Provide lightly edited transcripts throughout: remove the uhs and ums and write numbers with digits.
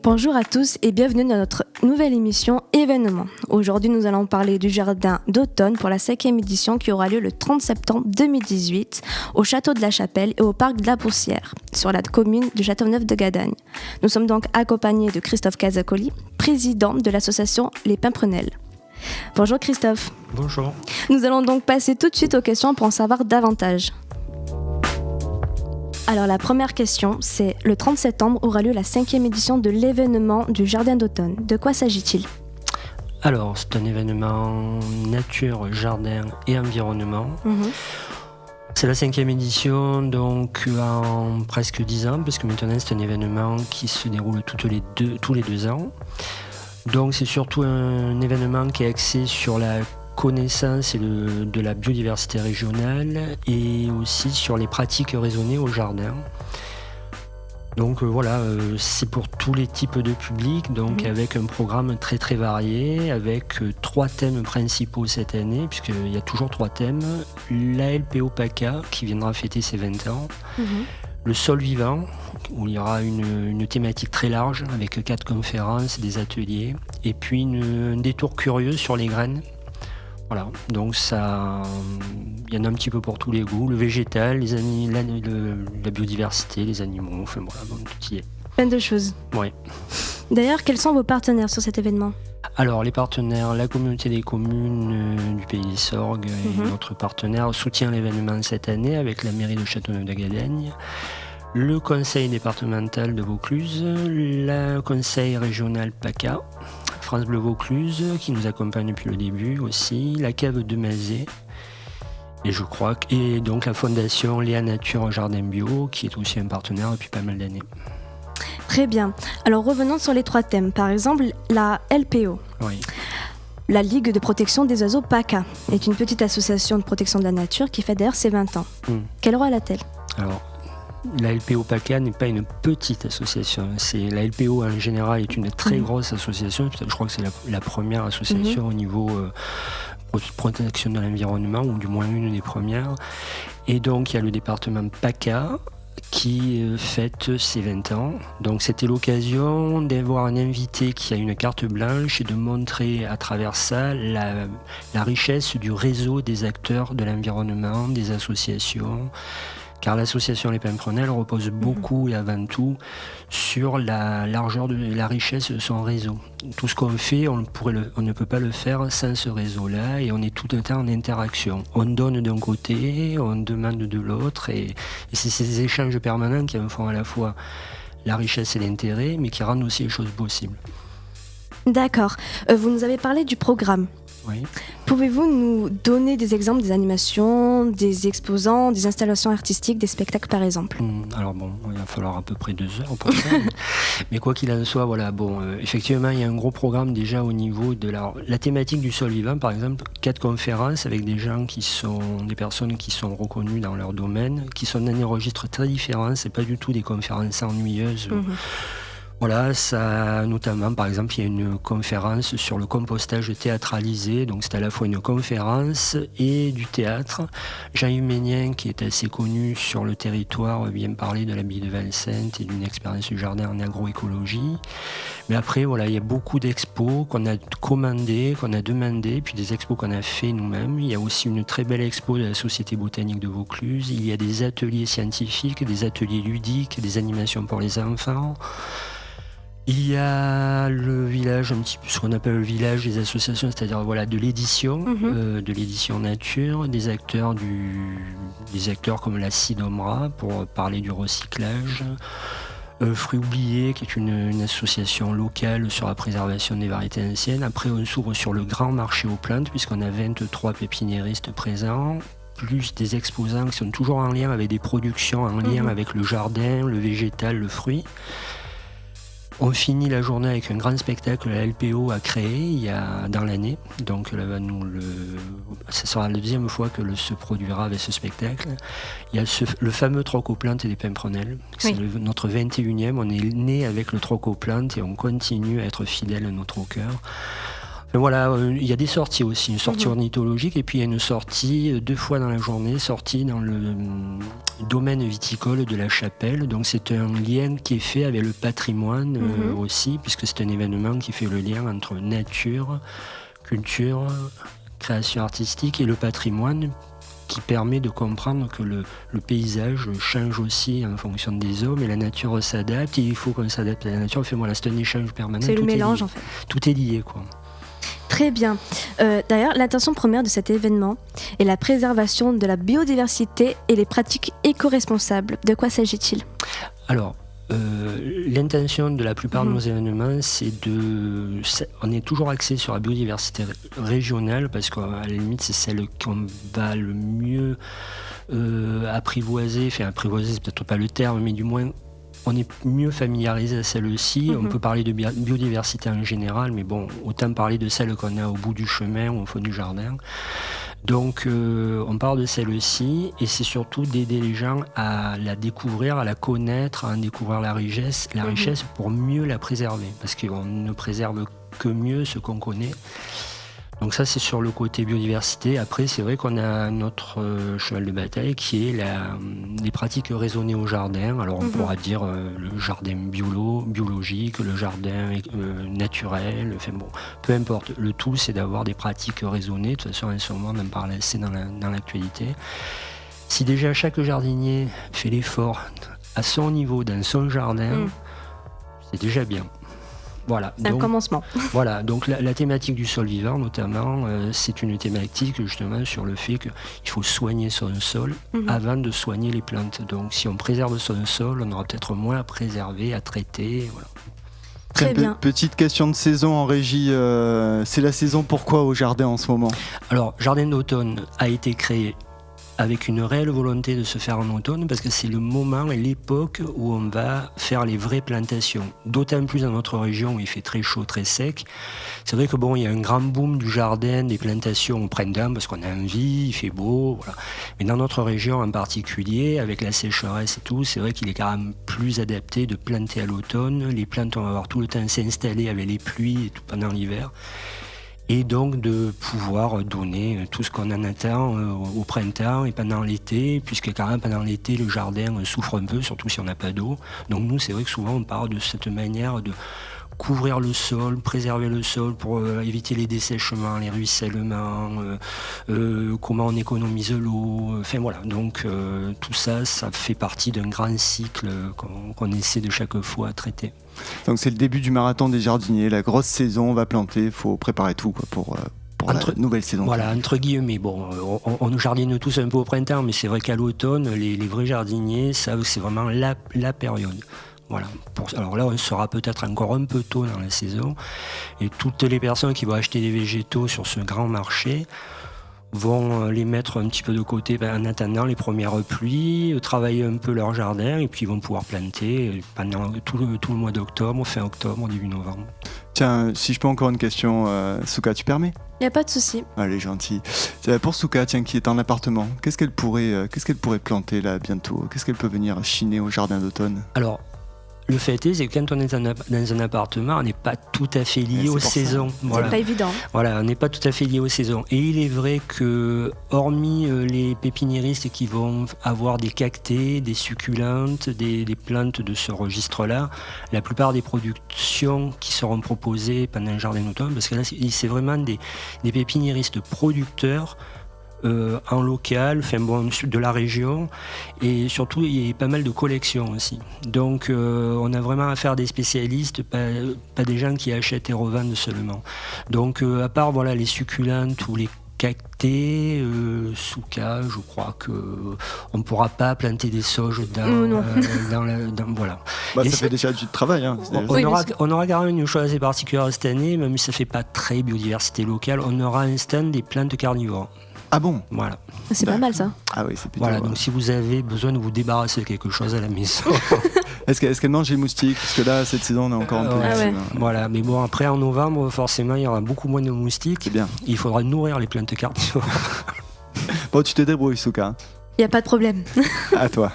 Bonjour à tous et bienvenue dans notre nouvelle émission événement. Aujourd'hui, nous allons parler du jardin d'automne pour la 5e édition qui aura lieu le 30 septembre 2018 au Château de la Chapelle et au Parc de la Poussière, sur la commune de Châteauneuf de Gadagne. Nous sommes donc accompagnés de Christophe Cazacoli, président de l'association Les Pimprenelles. Bonjour Christophe. Bonjour. Nous allons donc passer tout de suite aux questions pour en savoir davantage. Alors la première question, c'est le 30 septembre aura lieu la 5e édition de l'événement du Jardin d'automne. De quoi s'agit-il ? Alors, c'est un événement nature, jardin et environnement. C'est la 5e édition, donc en presque 10 ans, parce que maintenant c'est un événement qui se déroule tous les 2 ans. Donc c'est surtout un événement qui est axé sur la connaissance de la biodiversité régionale et aussi sur les pratiques raisonnées au jardin. Donc c'est pour tous les types de publics, donc avec un programme très très varié, avec 3 thèmes principaux cette année, puisqu'il y a toujours 3 thèmes. La LPO PACA qui viendra fêter ses 20 ans, le sol vivant, où il y aura une thématique très large avec 4 conférences, des ateliers, et puis un détour curieux sur les graines. Voilà, donc il y en a un petit peu pour tous les goûts, le végétal, la biodiversité, les animaux, enfin voilà, bon, tout y est. Plein de choses. Oui. D'ailleurs, quels sont vos partenaires sur cet événement ? Alors, les partenaires, la communauté des communes du Pays des Sorgues, et notre partenaire soutient l'événement cette année avec la mairie de Châteauneuf de Gadagne, le conseil départemental de Vaucluse, le conseil régional PACA, France Bleu Vaucluse, qui nous accompagne depuis le début aussi, la cave de Mazet, et donc la fondation Léa Nature Jardin Bio, qui est aussi un partenaire depuis pas mal d'années. Très bien. Alors revenons sur les 3 thèmes. Par exemple, la LPO. Oui. La Ligue de protection des oiseaux PACA est une petite association de protection de la nature qui fête d'ailleurs ses 20 ans. Quel rôle a-t-elle ? Alors, la LPO PACA n'est pas une petite association. La LPO en général est une très grosse association. Je crois que c'est la première association au niveau protection de l'environnement, ou du moins une des premières. Et donc il y a le département PACA qui fête ses 20 ans. Donc c'était l'occasion d'avoir un invité qui a une carte blanche et de montrer à travers ça la richesse du réseau des acteurs de l'environnement, des associations. Car l'association Les Pimprenelles repose beaucoup et avant tout sur la largeur de la richesse de son réseau. Tout ce qu'on fait, on ne peut pas le faire sans ce réseau-là, et on est tout le temps en interaction. On donne d'un côté, on demande de l'autre, et c'est ces échanges permanents qui en font à la fois la richesse et l'intérêt, mais qui rendent aussi les choses possibles. D'accord. Vous nous avez parlé du programme. Oui. Pouvez-vous nous donner des exemples des animations, des exposants, des installations artistiques, des spectacles par exemple ? Alors bon, il va falloir à peu près 2 heures pour ça. Mais quoi qu'il en soit, effectivement, il y a un gros programme déjà au niveau de la thématique du sol vivant, par exemple, 4 conférences avec des personnes qui sont reconnues dans leur domaine, qui sont dans des registres très différents. C'est pas du tout des conférences ennuyeuses. Voilà, ça, notamment, par exemple, il y a une conférence sur le compostage théâtralisé, donc c'est à la fois une conférence et du théâtre. Jean-Yves Ménien, qui est assez connu sur le territoire, vient parler de l'abbaye de Vincennes et d'une expérience du jardin en agroécologie. Mais après, il y a beaucoup d'expos qu'on a commandées, qu'on a demandées, puis des expos qu'on a fait nous-mêmes. Il y a aussi une très belle expo de la Société botanique de Vaucluse. Il y a des ateliers scientifiques, des ateliers ludiques, des animations pour les enfants. Il y a le village, un petit peu ce qu'on appelle le village des associations, c'est-à-dire de l'édition, de l'édition nature, des acteurs comme la Sidomra pour parler du recyclage. Fruits oubliés, qui est une association locale sur la préservation des variétés anciennes. Après, on s'ouvre sur le grand marché aux plantes, puisqu'on a 23 pépiniéristes présents, plus des exposants qui sont toujours en lien avec des productions, en lien avec le jardin, le végétal, le fruit. On finit la journée avec un grand spectacle que la LPO a créé dans l'année. Donc ce sera la 2e fois que se produira avec ce spectacle. Il y a le fameux troc aux plantes et des pimprenelles. C'est notre 21e. On est né avec le troc aux plantes et on continue à être fidèle à nos troqueurs. Voilà, il y a des sorties aussi, une sortie ornithologique et puis il y a une sortie 2 fois dans la journée, sortie dans le domaine viticole de la Chapelle. Donc c'est un lien qui est fait avec le patrimoine aussi, puisque c'est un événement qui fait le lien entre nature, culture, création artistique et le patrimoine, qui permet de comprendre que le paysage change aussi en fonction des hommes et la nature s'adapte et il faut qu'on s'adapte à la nature. Enfin, voilà, c'est un échange permanent. C'est le mélange en fait. Tout est lié, quoi. Très bien. D'ailleurs, l'intention première de cet événement est la préservation de la biodiversité et les pratiques éco-responsables. De quoi s'agit-il ? Alors, l'intention de la plupart de nos événements, on est toujours axé sur la biodiversité régionale parce qu'à la limite c'est celle qu'on va le mieux apprivoiser. Enfin, apprivoiser, c'est peut-être pas le terme, mais du moins on est mieux familiarisé à celle-ci. On peut parler de biodiversité en général, mais bon, autant parler de celle qu'on a au bout du chemin ou au fond du jardin. Donc on parle de celle-ci et c'est surtout d'aider les gens à la découvrir, à la connaître, à en découvrir la richesse pour mieux la préserver. Parce qu'on ne préserve que mieux ce qu'on connaît. Donc ça c'est sur le côté biodiversité. Après c'est vrai qu'on a notre cheval de bataille qui est les pratiques raisonnées au jardin. Alors on pourra dire le jardin biologique, le jardin naturel, enfin bon, peu importe. Le tout c'est d'avoir des pratiques raisonnées. De toute façon en ce moment on en parle assez dans l'actualité. Si déjà chaque jardinier fait l'effort à son niveau dans son jardin, c'est déjà bien. Voilà, c'est un commencement. Voilà, donc la thématique du sol vivant notamment, c'est une thématique justement sur le fait qu'il faut soigner son sol avant de soigner les plantes. Donc si on préserve son sol, on aura peut-être moins à préserver, à traiter. Voilà. Très bien. Petite question de saison en régie, c'est la saison pourquoi au jardin en ce moment ? Alors, Jardin d'automne a été créé avec une réelle volonté de se faire en automne parce que c'est le moment et l'époque où on va faire les vraies plantations. D'autant plus dans notre région où il fait très chaud, très sec. C'est vrai que bon, il y a un grand boom du jardin, des plantations au printemps parce qu'on a envie, il fait beau, voilà. Mais dans notre région en particulier, avec la sécheresse et tout, c'est vrai qu'il est quand même plus adapté de planter à l'automne. Les plantes vont avoir tout le temps à s'installer avec les pluies et tout pendant l'hiver. Et donc de pouvoir donner tout ce qu'on en attend au printemps et pendant l'été, puisque quand même pendant l'été le jardin souffre un peu, surtout si on n'a pas d'eau. Donc nous c'est vrai que souvent on parle de cette manière de couvrir le sol, préserver le sol pour éviter les dessèchements, les ruissellements, comment on économise l'eau, enfin voilà. Donc tout ça, ça fait partie d'un grand cycle qu'on essaie de chaque fois traiter. Donc c'est le début du marathon des jardiniers, la grosse saison, on va planter, il faut préparer tout quoi, pour la nouvelle saison. Voilà, entre guillemets, bon, on nous jardine tous un peu au printemps, mais c'est vrai qu'à l'automne, les vrais jardiniers, ça, c'est vraiment la période. Voilà. Alors là, on sera peut-être encore un peu tôt dans la saison, et toutes les personnes qui vont acheter des végétaux sur ce grand marché vont les mettre un petit peu de côté en attendant les premières pluies, travailler un peu leur jardin et puis ils vont pouvoir planter pendant tout le mois d'octobre, fin octobre, début novembre. Tiens, si je peux encore une question, Souka, tu permets ? Il n'y a pas de souci. Allez, gentil. Pour Souka, tiens, qui est en appartement, qu'est-ce qu'elle pourrait planter là bientôt ? Qu'est-ce qu'elle peut venir chiner au jardin d'automne ? Alors, le fait est, c'est que quand on est dans un appartement, on n'est pas tout à fait lié aux saisons. Voilà. C'est pas évident. Voilà, on n'est pas tout à fait lié aux saisons. Et il est vrai que, hormis les pépiniéristes qui vont avoir des cactées, des succulentes, des plantes de ce registre-là, la plupart des productions qui seront proposées pendant le jardin d'automne, parce que là, c'est vraiment des pépiniéristes producteurs en local, enfin bon, de la région, et surtout il y a pas mal de collections aussi. Donc on a vraiment affaire à des spécialistes, pas des gens qui achètent et revendent seulement. Donc à part voilà les succulentes ou les cactées, Souka, je crois que on ne pourra pas planter des sauges dans voilà. Ça fait déjà du travail. Hein. On aura quand même une chose assez particulière cette année, même si ça ne fait pas très biodiversité locale, on aura un stand des plantes carnivores. Ah bon ? Voilà. C'est pas mal ça. Ah oui, c'est plutôt... Voilà, donc si vous avez besoin de vous débarrasser de quelque chose à la maison... Est-ce qu'elle mange les moustiques ? Parce que là, cette saison, on est encore un peu... ouais. Voilà, mais bon, après en novembre, forcément, il y aura beaucoup moins de moustiques. C'est bien. Il faudra nourrir les plantes carnivores. Bon, tu te débrouilles, Souka. Il n'y a pas de problème. À toi.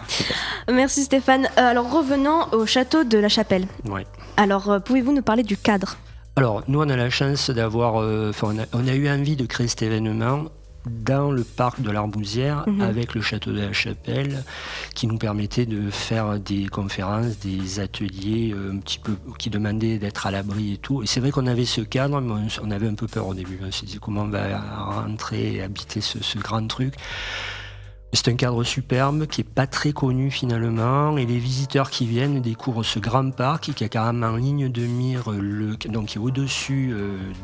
Merci Stéphane. Alors revenons au château de la Chapelle. Ouais. Alors pouvez-vous nous parler du cadre ? Alors, nous, on a la chance d'avoir... on a eu envie de créer cet événement dans le parc de l'Arbousière, avec le château de la Chapelle, qui nous permettait de faire des conférences, des ateliers un petit peu qui demandaient d'être à l'abri et tout. Et c'est vrai qu'on avait ce cadre, mais on avait un peu peur au début. On s'est dit comment on va rentrer et habiter ce grand truc. C'est un cadre superbe qui n'est pas très connu finalement, et les visiteurs qui viennent découvrent ce grand parc qui a carrément en ligne de mire, donc qui est au-dessus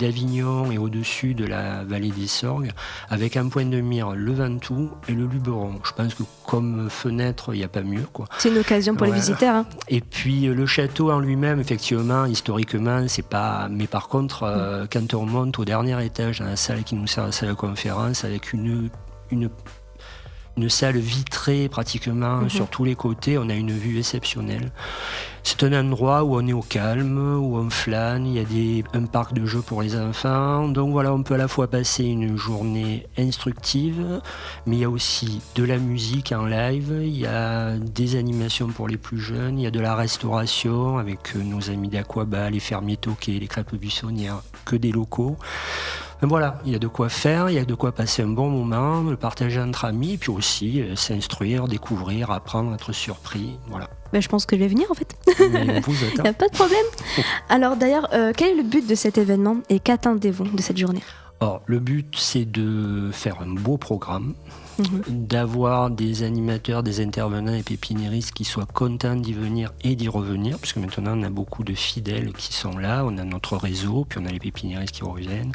d'Avignon et au-dessus de la vallée des Sorgues, avec un point de mire le Ventoux et le Luberon. Je pense que comme fenêtre, il n'y a pas mieux, quoi. C'est une occasion pour les visiteurs. Hein. Et puis le château en lui-même, effectivement, historiquement, c'est pas. Mais par contre, quand on monte au dernier étage dans la salle qui nous sert à la salle de conférence, avec une salle vitrée pratiquement sur tous les côtés, on a une vue exceptionnelle. C'est un endroit où on est au calme, où on flâne, il y a un parc de jeux pour les enfants. Donc voilà, on peut à la fois passer une journée instructive, mais il y a aussi de la musique en live, il y a des animations pour les plus jeunes, il y a de la restauration avec nos amis d'Aquaba, les fermiers toqués, les crêpes buissonnières, que des locaux. Voilà, il y a de quoi faire, il y a de quoi passer un bon moment, le partager entre amis, et puis aussi s'instruire, découvrir, apprendre, être surpris. Voilà. Ben, je pense que je vais venir en fait. Il n'y a pas de problème. Alors d'ailleurs, quel est le but de cet événement et qu'attendez-vous de cette journée ? Alors, le but, c'est de faire un beau programme, d'avoir des animateurs, des intervenants et pépiniéristes qui soient contents d'y venir et d'y revenir, parce que maintenant on a beaucoup de fidèles qui sont là, on a notre réseau, puis on a les pépiniéristes qui reviennent.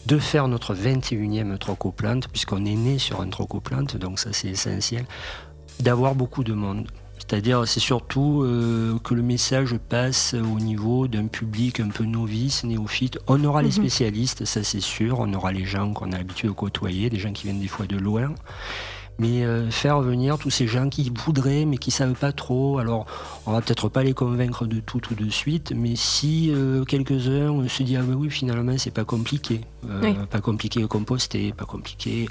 De faire notre 21e troc aux plantes, puisqu'on est né sur un troc aux plantes, donc ça c'est essentiel, d'avoir beaucoup de monde. C'est-à-dire, c'est surtout que le message passe au niveau d'un public un peu novice, néophyte. On aura les spécialistes, ça c'est sûr, on aura les gens qu'on a l'habitude de côtoyer, des gens qui viennent des fois de loin. Mais faire venir tous ces gens qui voudraient mais qui ne savent pas trop, alors on va peut-être pas les convaincre de tout de suite, mais si quelques-uns se disent ah ben oui finalement c'est pas compliqué, pas compliqué de composter, pas compliqué,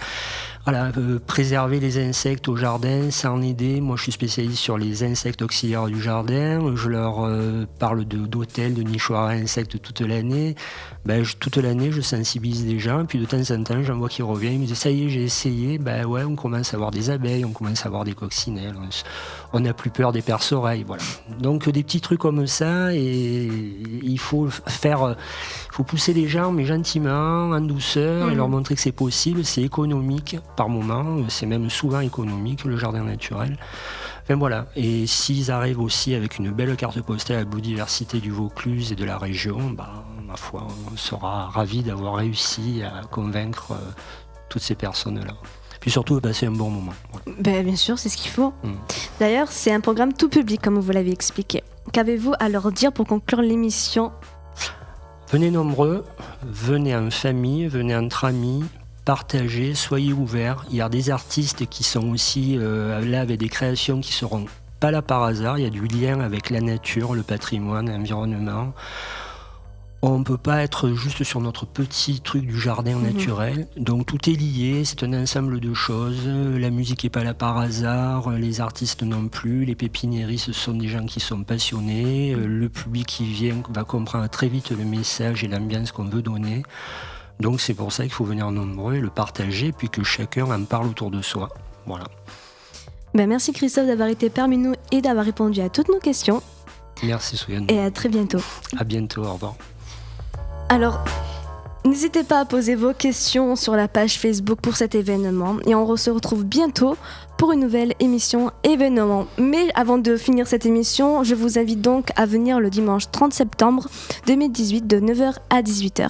voilà, préserver les insectes au jardin, ça en aider. Moi je suis spécialiste sur les insectes auxiliaires du jardin, je leur parle d'hôtels, de nichoirs à insectes toute l'année. Toute l'année je sensibilise les gens, puis de temps en temps j'en vois qui reviennent, ils me disent ça y est j'ai essayé, ouais on commence à avoir des abeilles, on commence à avoir des coccinelles, on n'a plus peur des perce-oreilles, voilà. Donc des petits trucs comme ça, et il faut pousser les gens mais gentiment, en douceur, et leur montrer que c'est possible, c'est économique par moment, c'est même souvent économique le jardin naturel. Enfin voilà, et s'ils arrivent aussi avec une belle carte postale à la biodiversité du Vaucluse et de la région, ma foi, on sera ravis d'avoir réussi à convaincre toutes ces personnes-là. Puis surtout, passer un bon moment. Voilà. Bien sûr, c'est ce qu'il faut. D'ailleurs, c'est un programme tout public, comme vous l'avez expliqué. Qu'avez-vous à leur dire pour conclure l'émission ? Venez nombreux, venez en famille, venez entre amis, partagez, soyez ouverts. Il y a des artistes qui sont aussi là avec des créations qui ne seront pas là par hasard. Il y a du lien avec la nature, le patrimoine, l'environnement. On ne peut pas être juste sur notre petit truc du jardin naturel. Donc tout est lié, c'est un ensemble de choses. La musique n'est pas là par hasard, les artistes non plus, les pépiniéristes ce sont des gens qui sont passionnés. Le public qui vient va comprendre très vite le message et l'ambiance qu'on veut donner. Donc c'est pour ça qu'il faut venir nombreux et le partager, puis que chacun en parle autour de soi. Voilà. Merci Christophe d'avoir été parmi nous et d'avoir répondu à toutes nos questions. Merci Souyan. Et à très bientôt. À bientôt, au revoir. Alors, n'hésitez pas à poser vos questions sur la page Facebook pour cet événement et on se retrouve bientôt pour une nouvelle émission événement. Mais avant de finir cette émission, je vous invite donc à venir le dimanche 30 septembre 2018 de 9h à 18h.